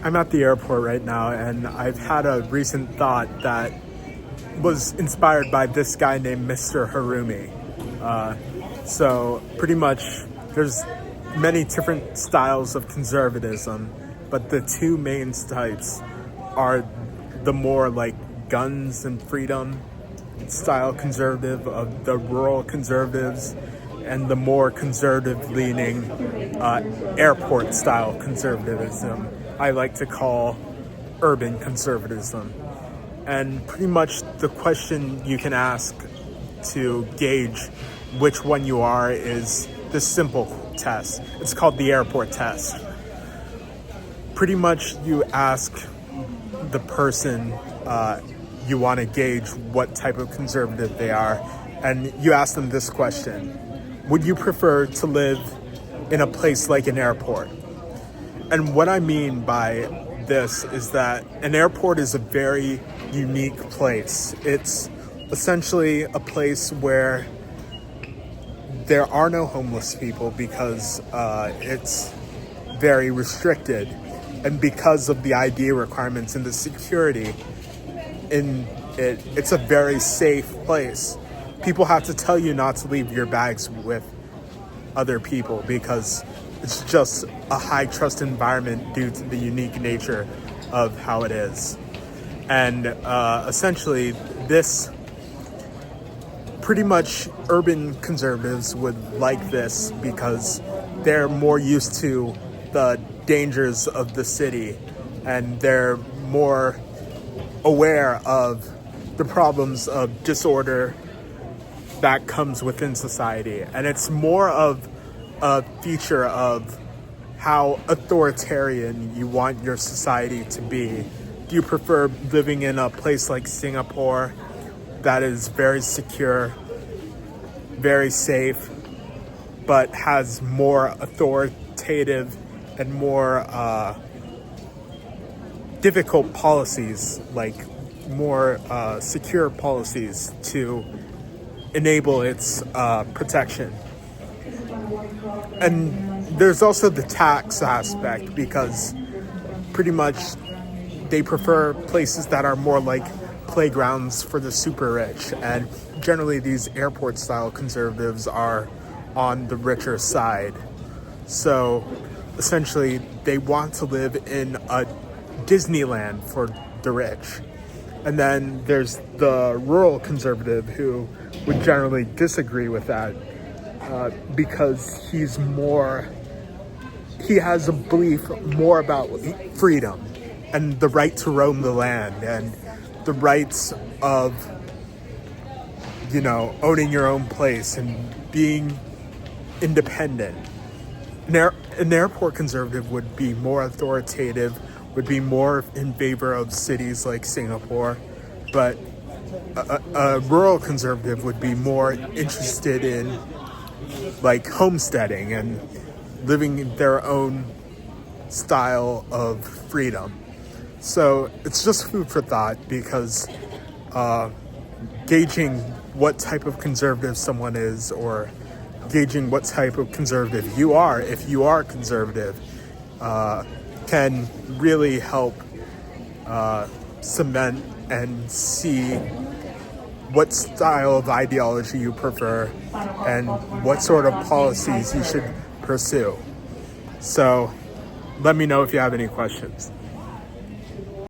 I'm at the airport right now, and I've had a recent thought that was inspired by this guy named Mr. Harumi. So pretty much there's many different styles of conservatism, but the two main types are the more like guns and freedom style conservative of the rural conservatives, and the more conservative leaning airport style conservatism I like to call urban conservatism. And pretty much the question you can ask to gauge which one you are is this simple test. It's called the airport test. Pretty much you ask the person you want to gauge what type of conservative they are, and you ask them this question: would you prefer to live in a place like an airport? And what I mean by this is that an airport is a very unique place. It's essentially a place where there are no homeless people because it's very restricted, and because of the ID requirements and the security in it, it's a very safe place. People have to tell you not to leave your bags with other people because it's just a high trust environment due to the unique nature of how it is. And essentially this, pretty much urban conservatives would like this because they're more used to the dangers of the city, and they're more aware of the problems of disorder that comes within society. And it's more of a feature of how authoritarian you want your society to be. Do you prefer living in a place like Singapore that is very secure, very safe, but has more authoritative and more difficult policies, like more secure policies to enable its protection? And there's also the tax aspect, because pretty much they prefer places that are more like playgrounds for the super rich, and generally these airport style conservatives are on the richer side. So essentially they want to live in a Disneyland for the rich. And then there's the rural conservative who would generally disagree with that because he has a belief more about freedom and the right to roam the land and the rights of, owning your own place and being independent. An airport conservative would be more authoritative, would be more in favor of cities like Singapore, but a rural conservative would be more interested in like homesteading and living their own style of freedom. So it's just food for thought, because gauging what type of conservative someone is, or gauging what type of conservative you are, if you are conservative, can really help cement and see what style of ideology you prefer and what sort of policies you should pursue. So let me know if you have any questions.